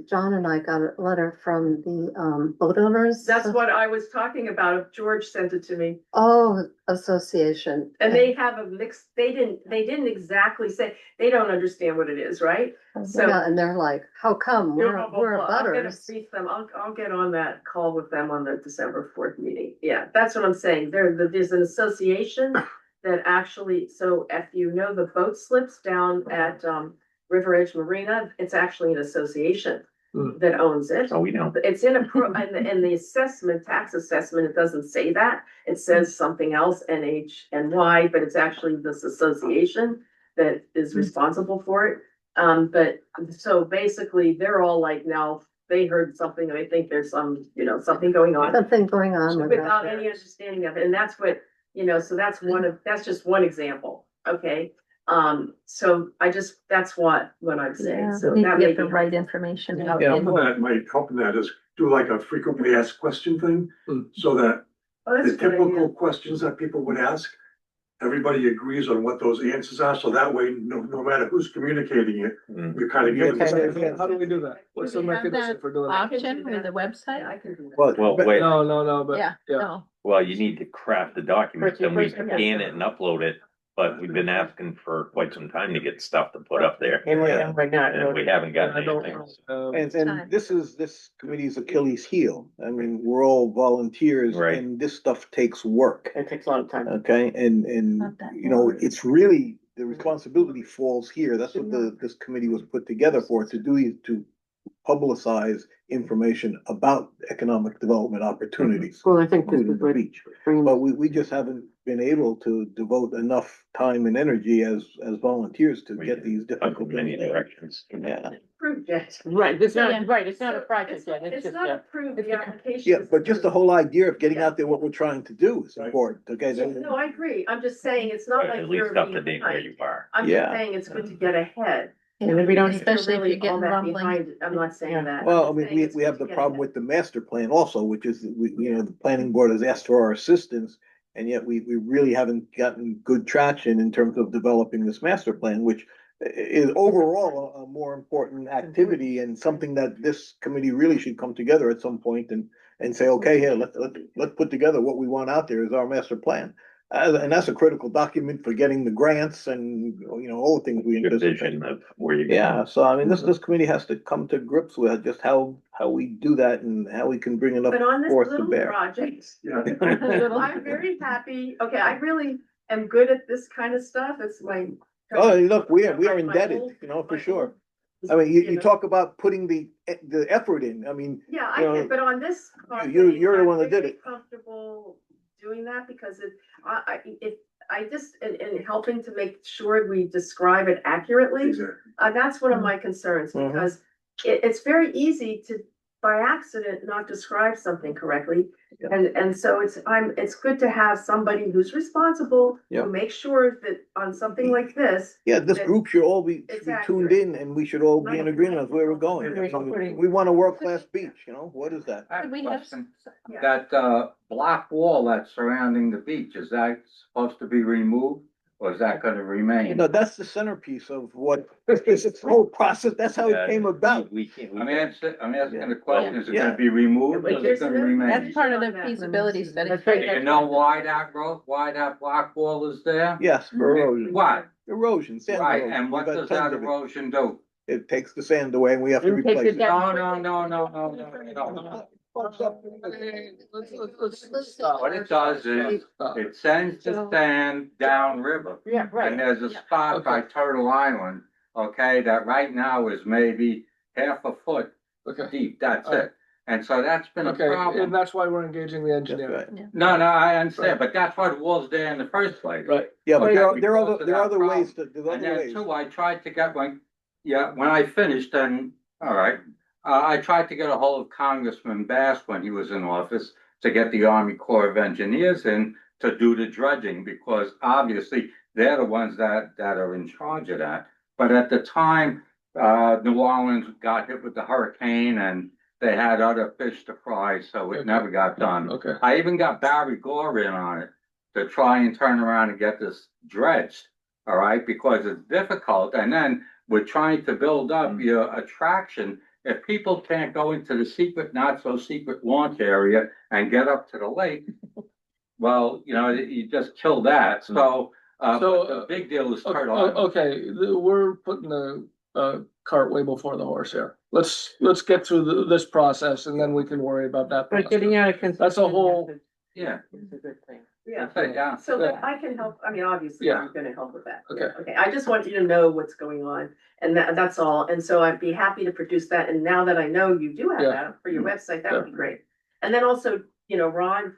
John and I got a letter from the boat owners. That's what I was talking about. George sent it to me. Oh, association. And they have a mix, they didn't exactly say, they don't understand what it is, right? So. Yeah, and they're like, how come? We're I'll get butters. to brief them. I'll get on that call with them on the December 4th meeting. Yeah, that's what I'm saying. There's an association that actually, so if you know the boat slips down at River Edge Marina, it's actually an association that owns it. Oh, we know. It's in in the assessment, tax assessment, it doesn't say that. It says something else, NHNY, but it's actually this association that is responsible for it. But so basically, they're all like, now, they heard something, and I think there's some, something going on. Something going on with Without that. any understanding of it, and that's what, so that's just one example, okay? So that's what I'm saying, Yeah, so we need that to may get the be right helpful. information Yeah. out. Yeah. in- That might help in that is do like a frequently asked question thing, so that Oh, that's the a good typical idea. questions that people would ask, everybody agrees on what those answers are, so that way, no matter who's communicating it, Mm. you're kind of getting. How do we do that? What's the Do we have mechanism that for doing that? option with the Yeah, website? I can do that. Well, wait. No, but, Yeah, yeah. no. Well, you need to craft the document, then we First, yeah. scan it and upload it, but we've been asking for quite some time to get stuff to put up there. And Yeah. we're not. And we haven't gotten I don't anything. know. And Time. this is this committee's Achilles heel. I mean, we're all volunteers Right. and this stuff takes work. It takes a lot of time. Okay, and, Not that you know, hard. it's really, the responsibility falls here. That's what this committee was put together for, to publicize information about economic development opportunities. Well, I think this including is the what. beach. But we just haven't been able to devote enough time and energy as volunteers to We get these Up difficult in many things done. directions. Yeah, Approved yet. Right, it's Yeah. not, right, it's not a So project yet, it's It's just not a. approved, it's the a- application. yeah, is but just the approved. whole idea of getting Yeah. out there, what we're trying to do is Right. important, okay? No, I agree, I'm just saying, it's not like At you're least up to date where behind. you are. I'm just Yeah. saying it's good to get ahead. And if we don't, Especially if Really you're getting all that rumbling. behind, I'm not saying Yeah. that. Well, I I'm mean, just saying it's we good have to the get problem ahead. with the master plan also, which is, the planning board has asked for our assistance. And yet we really haven't gotten good traction in terms of developing this master plan, which is overall a more important activity and something that this committee really should come together at some point and say, okay, here, let's put together what we want out there is our master plan. And that's a critical document for getting the grants and, all the things we Your anticipate. vision of where you're going. Yeah, so I mean, this committee has to come to grips with just how we do that and how we can bring enough But on this force to little bear. project, Yeah. I'm very happy, okay, I really am good at this kind of stuff, it's my. Oh, look, we are my indebted, old- for my sure. old- I mean, you know. talk about putting the effort in, I mean, Yeah, you know, but on this. you're the I'm one that did very it. Comfortable doing that because I just, and helping to make sure we describe it accurately. Exactly. That's one of my concerns, Mhm. because it's very easy to, by accident, not describe something correctly. Yeah. And so it's good to have somebody who's responsible, Yeah. who makes sure that on something like this. Yeah, this that group should all be it's tuned in and we should all be in agreement of where we're going. Right. We want a world-class beach, what is that? I have Could a we have question. Yeah. That, block wall that's surrounding the beach, is that supposed to be removed? Or is that gonna remain? No, that's the centerpiece of what, it's the whole process, that's how it came about. We can't. I'm asking the question, is it Yeah. gonna be removed or is it There's gonna no- remain? That's part of the On that. feasibility study. That's right. You know why that block wall is there? Yes, for erosion. Why? Erosion, sand Right, erosion. and what We've got does that tons of it. erosion do? It takes the sand away and we have to It takes replace it it. down. No. Let's stop. What it does is, Stop. it sends the sand downriver. Yeah, And right. there's a spot by Turtle Island, okay, that right now is maybe half a foot Okay, deep, that's All right. it. And so that's been a okay, and problem. that's why we're engaging the That's engineer. right. No, I understand, but that's why the wall's there in the first place. Right, Yeah, but Okay, there are because of that other ways there's And other then ways. two, I tried to get when I finished, then, all right, I tried to get a hold of Congressman Bass when he was in office to get the Army Corps of Engineers in to do the dredging, because obviously they're the ones that are in charge of that. But at the time, New Orleans got hit with the hurricane and they had other fish to fry, so it Okay. never got done. okay. I even got Barry Gore in on it to try and turn around and get this dredged, all right, because it's difficult. And then we're trying to build up your attraction. If people can't go into the secret, not so secret launch area and get up to the lake, well, you just kill that. So, but the big deal is Turtle Island. Okay, we're putting the cart way before the horse here. Let's get through this process and then we can worry about that. But getting out of. That's a whole- Yeah. It's a good thing. Yeah. Okay, yeah. So that I can help, I mean, obviously, Yeah. I'm gonna help with that. Okay. Okay, I just want you to know what's going on, and that's all, and so I'd be happy to produce that, and now that I know you do have Yeah. that for your website, that would be great. And then also, Ron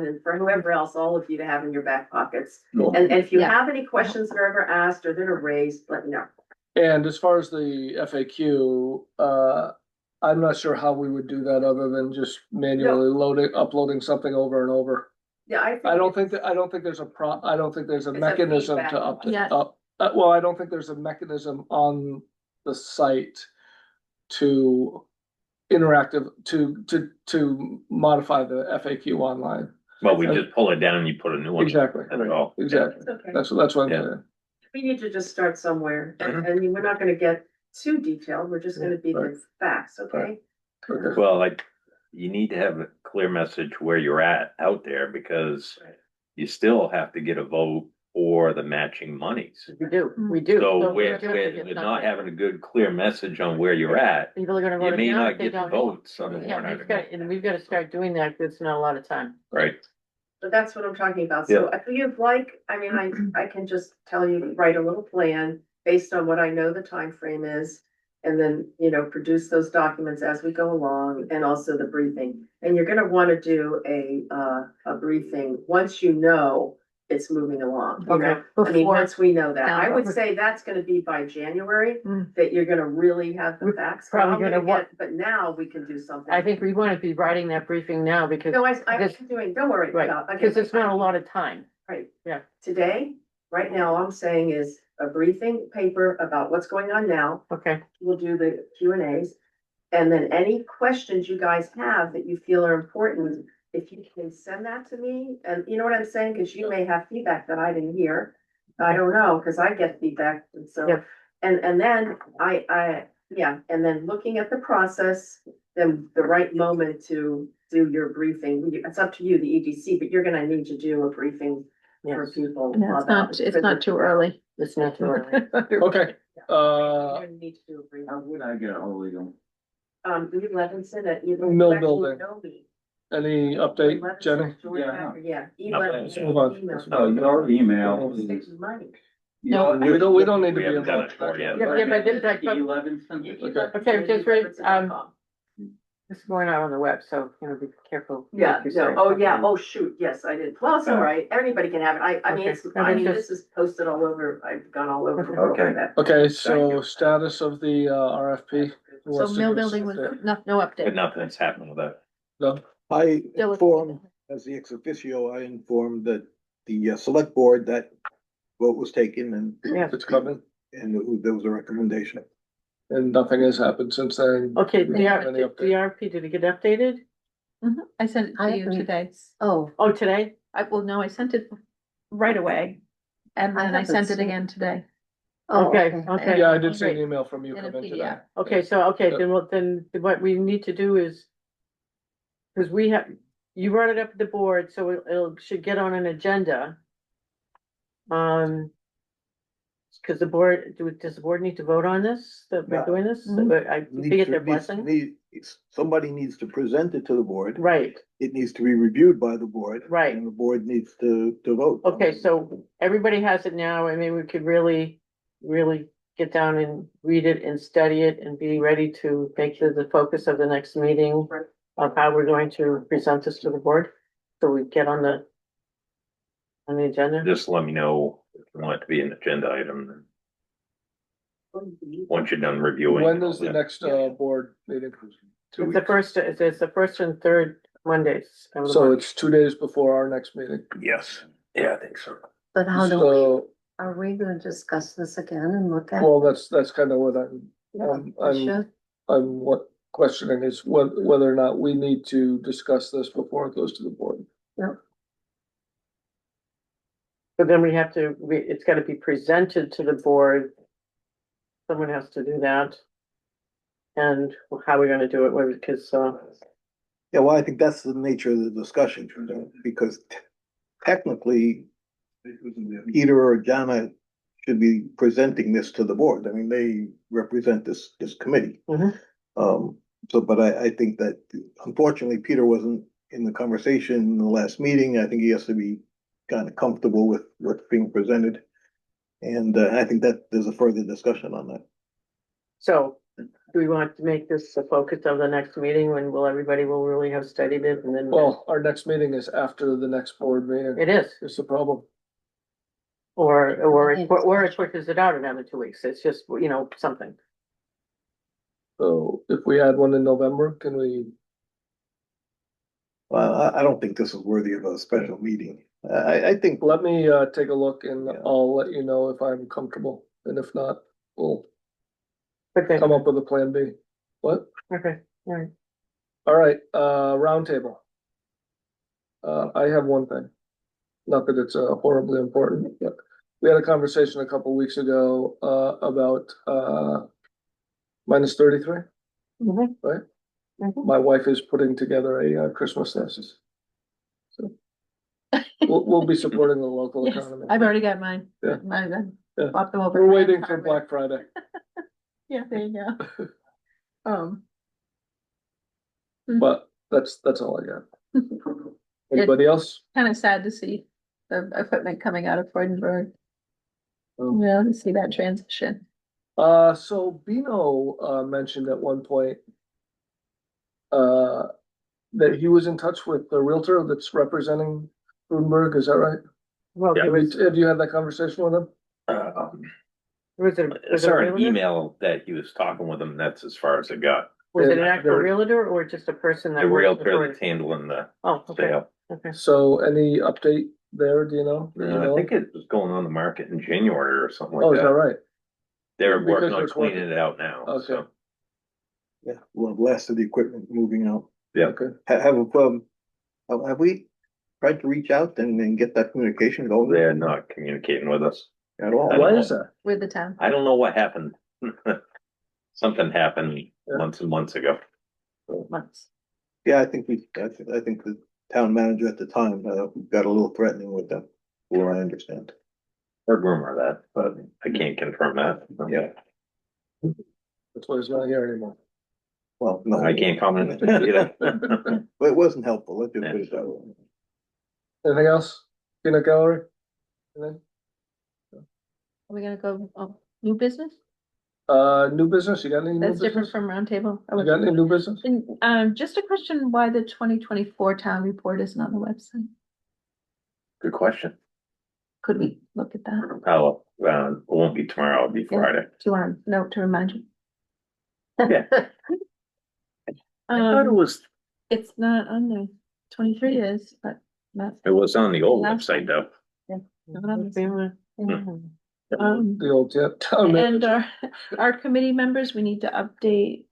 and for whoever else, all of you to have in your back pockets. Cool. And if you Yeah. have any questions that are ever asked or that are raised, let me know. And as far as the FAQ, I'm not sure how we would do that other than just manually uploading something over and over. Yeah, I don't think there's a mechanism It's a to feedback. Yeah. well, I don't think there's a mechanism on the site to to modify the FAQ online. Well, we just pull it down and you put a new one. Exactly, That's all. exactly. It's okay. That's what I'm Yeah. saying. We need to just start somewhere, and we're not gonna get too detailed, we're just gonna be Right. the facts, okay? Okay. Well, like, you need to have a clear message where you're at out there, because you still have to get a vote for the matching monies. We do. So we we're, do have to get we're not nothing. having a good, clear message on where you're at. People are gonna vote You it may down not if they get the don't. votes on the Yeah, warrant we've got, article. and we've gotta start doing that, 'cause it's not a lot of time. Right, But that's what I'm talking about, so if you'd like, I mean, I can just tell you, write a little plan based on what I know the time frame is. And then, produce those documents as we go along, and also the briefing, and you're gonna wanna do a briefing once you know it's moving along, you know? I mean, Before once we know that, I would town. say that's gonna be by January, Mm. that you're gonna really have the We're facts. probably I'm gonna get- But now we can do something. I think we wanna be writing that briefing now, because, No, I'm because- doing, don't worry right, about. because it's not a lot of time. Right. Yeah. Today, right now, all I'm saying is a briefing paper about what's going on now. Okay, We'll do the Q&As. And then any questions you guys have that you feel are important, if you can send that to me, and you know what I'm saying, because you may have feedback that I didn't hear. I don't know, because I get feedback, and so, Yep. and then and then looking at the process, then the right moment to do your briefing, it's up to you, the EDC, but you're gonna need to do a briefing for yes, people. No, it's not too early. it's not too early. Okay, You're uh, gonna need to do a briefing. How would I get a hold of them? Lee Levinson at. Mill Building. any update, Jenny? Yeah. Let's move on. Oh, your email. Money. No, We don't need to We be haven't done involved. it for yet. Yeah, but this, like, okay, just wait, this is going out on the web, so, be careful. Yeah, what you no, say. oh, yeah, oh, shoot, yes, I did. Well, it's all right, everybody can have it. I mean, Okay. No, but this is posted all over, I've gone all over. the world Okay. with that. Okay, so status of the RFP. Who so wants to mill give us building was, update? no But update. nothing's happened with that. No? I Still- informed, as the ex officio, I informed that the select board, that vote was taken and, Yeah, It's coming, there was a recommendation. and nothing has happened since then. okay, We don't have any update. DRP, did it get updated? I sent it I to you haven't- today. Oh, Oh, today? No, I sent it right away. And I then I haven't sent it seen- again today. oh, Okay, okay. Yeah, I did see an Great. email from you In a come in today. PDF. Okay, so, then what we need to do is, because we have, you brought it up at the board, so should get on an agenda. Because the board, does the board need to vote on this, that we're Yeah. doing this? Mhm. I get their blessing? Somebody needs to present it to the board. Right, It needs to be reviewed by the board. Right. And the board needs to vote. okay, so everybody has it now, I mean, we could really get down and read it and study it and be ready to make the focus of the next meeting of how we're going to present this to the board, so we get on the agenda. Just let me know if you want it to be an agenda item, once you're done reviewing. When is the next board meeting? It's the first and third Mondays. of the So month. it's 2 days before our next meeting. Yes, yeah, I think so. but how do we, So, are we gonna discuss this again and look at? well, that's kind of what Yeah, I'm, we should. what questioning is whether or not we need to discuss this before it goes to the board. But then we have to, it's gotta be presented to the board. Someone has to do that. And how we're gonna do it, because, Yeah, well, I think that's the nature of the discussion, because technically, Peter or Jana should be presenting this to the board. I mean, they represent this committee. Mhm. But I think that unfortunately, Peter wasn't in the conversation in the last meeting. I think he has to be kind of comfortable with what's being presented. And I think that there's a further discussion on that. so, do we want to make this the focus of the next meeting, when everybody will really have studied it, and then? Well, our next meeting is after the next board meeting. It is, It's the problem. or it pushes it out another 2 weeks, it's just, something. So if we had one in November, can we? Well, I don't think this is worthy of a special meeting. I think, Let me, take a look and Yeah. I'll let you know if I'm comfortable, and if not, we'll Okay, come up with a plan B. What? okay, all right. All right, roundtable. I have one thing. Not that it's horribly important, but we had a conversation a couple weeks ago, about, minus 33, Mhm. right? Mhm. My wife is putting together a Christmas list. So we'll be supporting the local Yes, economy. I've already got mine. Yeah. Mine, Yeah. popped them over. We're waiting for Black Friday. Yeah, there you go. Um, But that's all I got. Anybody else? kind of sad to see the equipment coming out of Freudenberg. Oh. Yeah, to see that transition. So Bino, mentioned at one point, uh, that he was in touch with the realtor that's representing Freudenberg, is that right? Well, Yeah. there was, Have you had that conversation with him? was it, I was it a saw an realtor? email that he was talking with him, that's as far as it got. Was it an Yeah, actual there- realtor or just a person that? The works realtor for- that's handling the Oh, okay, sale. okay. So any update there, do you know? Do you I know? think it was going on the market in January or something Oh, like is that that. right? They're Because working on it's working. cleaning it out now, Okay. so. yeah, well, last of the equipment moving out. Yeah. Okay. Have we tried to reach out and get that communication going They're not communicating with us. at all? Why is that? With the town. I don't know what happened. Something happened Yeah. months and months ago. Months. Yeah, I think the town manager at the time, got a little threatening with them, from what I understand. Heard rumor of that, but I can't confirm that. Yeah. That's why he's not here anymore. Well, no. I can't comment either. But it wasn't helpful, let's just put it that way. Anything else? Peanut gallery? Anything? Are we gonna go, new business? New business? You got any new That's different business? from roundtable. You got any new business? Just a question, why the 2024 town report isn't on the website? Good question. Could we look at that? It won't be tomorrow, it'll be Yeah. Friday. Do you want a note to remind you? Yeah. I thought it was, It's not on there. 23 is, but not. it was on the old Last website though. not on this. Mhm. The old, yeah. town And manager. our committee members, we need to update,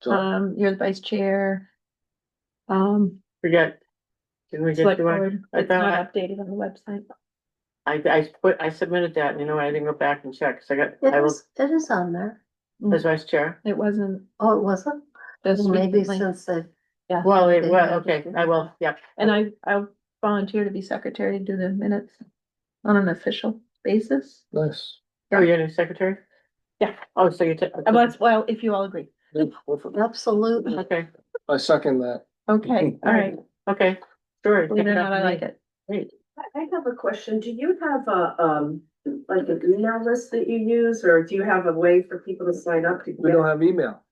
John. you're the vice chair. Forget. Didn't we get Select to it? board, I it's thought not updated on the website. I submitted that, and you know, I didn't go back and check, so It I was, is on there. as vice chair. It wasn't Oh, it wasn't? this Maybe recently. since they. Yeah. Well, They had okay, it. I will, yeah. And I'll volunteer to be secretary to do the minutes on an official basis. Nice. Oh, you're the secretary? Yeah. Oh, so you took. Well, if you all agree. Yeah, perfect. Absolutely. Okay, I second that. Okay, all right. okay, sure. Believe it or not, I like it. Great. I have a question. Do you have like an email list that you use, or do you have a way for people to sign up to We get? don't have email.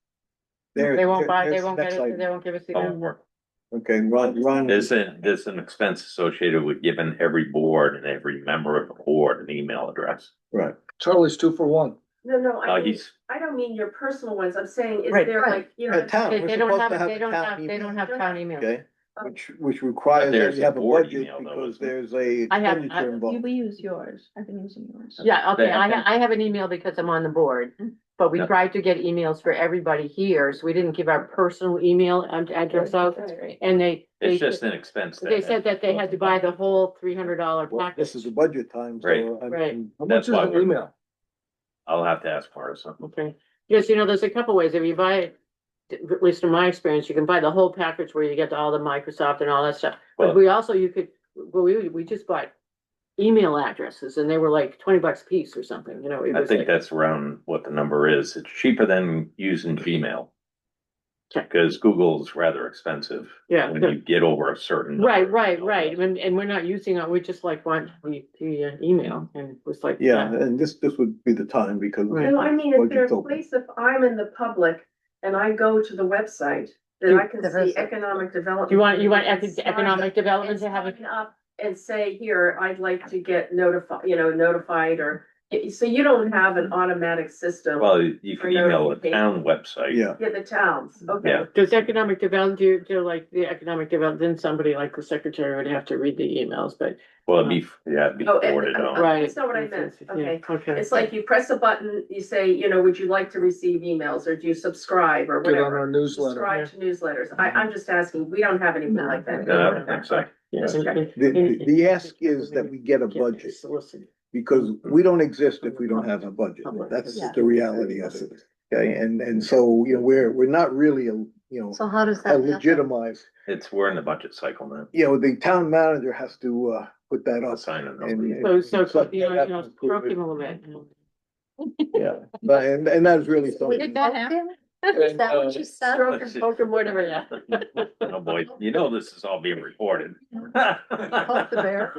They won't buy, they There's won't next get it, item. they won't give us the. Oh, work. Okay, Ron. There's an expense associated with giving every board and every member of the board an email address. Right, Charlie's 2 for 1. No, He's, I don't mean your personal ones. I'm saying, is Right. there like, you know? town, They we're they don't supposed have, to have they a don't town have, they email, don't have town emails. okay, which requires that there's you a have a board budget email, though, because isn't there? there's a I have- expenditure involved. We use yours. I've been using yours. Yeah, okay, Yeah. I have an email because I'm on the board, but we Yeah. tried to get emails for everybody here, so we didn't give our personal email address out. That's great. And they it's just an expense. they said that they had to buy the whole $300 Well, this is package. a budget time, so. Right. Right. How much That's is why an we're- email? I'll have to ask Marissa. Okay, yes, you know, there's a couple ways, if you buy it, at least in my experience, you can buy the whole package where you get all the Microsoft and all that stuff. But Well- we also, we just bought email addresses and they were like $20 a piece or something, you know. It I was think like- that's around what the number is. It's cheaper than using Gmail. Okay. Because Google's rather expensive. Yeah. When you get over a certain. Right, number. right, and we're not using it, we just like want the email and it was like. Yeah, and this would be the time because. Right. No, I mean, is there Budget's a open. place if I'm in the public and I go to the website, that I can There is see a- economic development? You want and sign- economic development to have and it? sign up and say, here, I'd like to get notified or So you don't have an automatic system? Well, you can email the town website. Yeah. Yeah, the towns, okay. Yeah. Does economic development, do like the economic development, then somebody like the secretary would have to read the emails, but. Well, it'd be Oh, forwarded on. Right. That's not what I meant, Yeah, okay. okay. It's like you press a button, you say, you know, would you like to receive emails, or do you subscribe, or Get on whatever? our newsletter. Subscribe to newsletters. I'm just asking, we don't have anything like that. No, I don't think so. Yes. The ask is that we get a budget, because we don't exist if we don't have a budget. That's Yeah. the reality of it. Okay, and so, you know, we're not really, So how does that happen? legitimized. We're in the budget cycle now. You know, the town manager has to, put that I'll up. sign it. And- So, but you know, that- stroke him a little bit. Yeah, but, and that's really something. Did that happen? Is that what you said? Stroke him, poke him, whatever, yeah. Oh, boy, you know this is all being recorded. Poke the bear.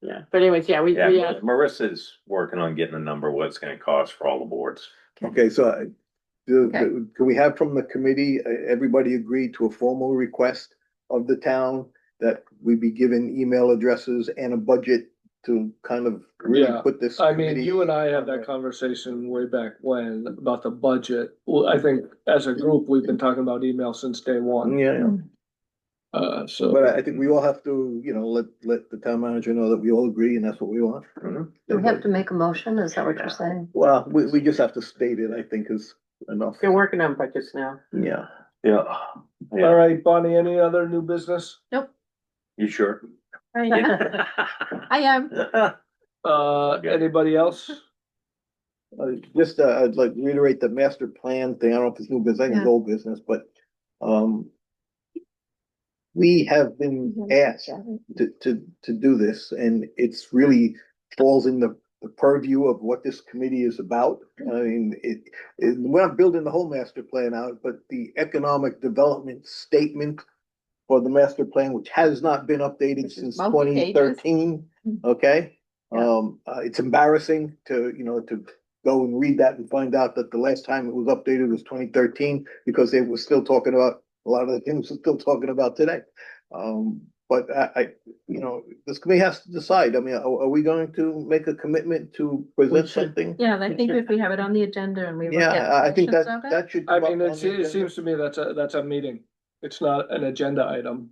Yeah, but anyways, yeah, we, Yeah, Marissa's working on getting a number, what it's gonna cost for all the boards. Okay, so can we have from the committee, everybody agree to a formal request of the town that we be given email addresses and a budget to kind of really Yeah, put this? I mean, committee you and I had on that the- conversation way back when about the budget. Well, I think as a group, we've been talking about email since day one. Yeah, So. but I think we all have to, let the town manager know that we all agree and that's what we want. Do we have to make a motion? Is that what you're saying? Well, we just have to state it, I think is enough. They're working on budgets now. Yeah. Yeah. All right, Bonnie, any other new business? You sure? I am. Anybody else? Just, I'd like to reiterate the master plan thing. I don't know if it's new business, I think it's Yeah. old business, but, we have been asked to do this, and it's really falls in the purview of what this committee is about. I mean, we're not building the whole master plan out, but the economic development statement for the master plan, which has not been updated Which is since multi-pages. 2013, okay? It's embarrassing to go and read that and find out that the last time it was updated was 2013, because they were still talking about a lot of the things we're still talking about today. But this committee has to decide. I mean, are we going to make a commitment to present should. something? Yeah, I think if we have it on the agenda and we look at Yeah, I think sections that, of it. that should. I come up mean, on it the agenda. seems to me that's a meeting. It's not an agenda item,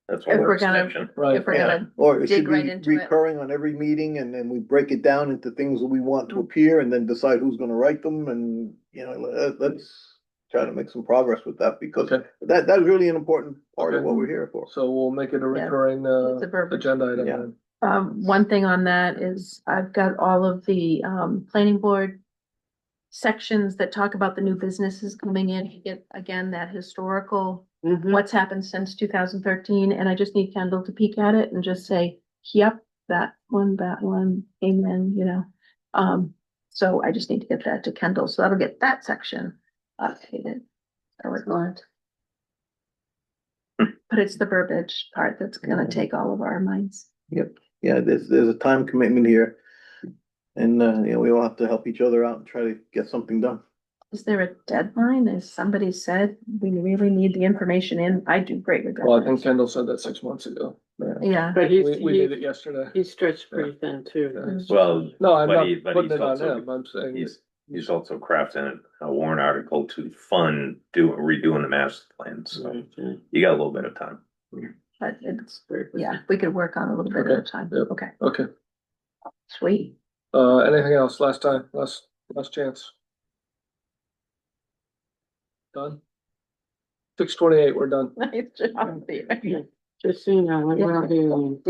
That's If a we're work gonna- section. right? If we're Yeah, gonna or it dig should right be into it. recurring on every meeting, and then we break it down into things that we want to appear, and then decide who's gonna write them, and, let's try to make some progress with that, because Okay. that's really an important part of Okay. what we're here for. So we'll make it a Yeah. recurring, It's a verbiage. agenda item Yeah. then. One thing on that is I've got all of the, planning board sections that talk about the new businesses coming in, to get, again, that historical, what's happened since 2013, and I just need Kendall to peek at it and just say, yep, that one, amen, so I just need to get that to Kendall, so that'll get that section updated. Excellent. But it's the verbiage part that's gonna take all of our minds. Yep, yeah, there's a time commitment here. And, we all have to help each other out and try to get something done. Is there a deadline? As somebody said, we really need the information in. I do great with Well, I think deadlines. Kendall said that 6 months ago. Yeah, But We did it yesterday. he's stretched pretty thin too. Yeah. Well, No, I'm But not he- but putting he's it on also- him. I'm saying, he's also crafting a warrant article to fund redoing the master plan, so Mhm. you got a little bit of time. but it's, Very busy. yeah, we could work on a little bit at a time. Yep. Okay, okay. sweet. Anything else? Last time, last chance. Done? 6:28, we're done. Nice job, Peter. Just so you know, we're not doing.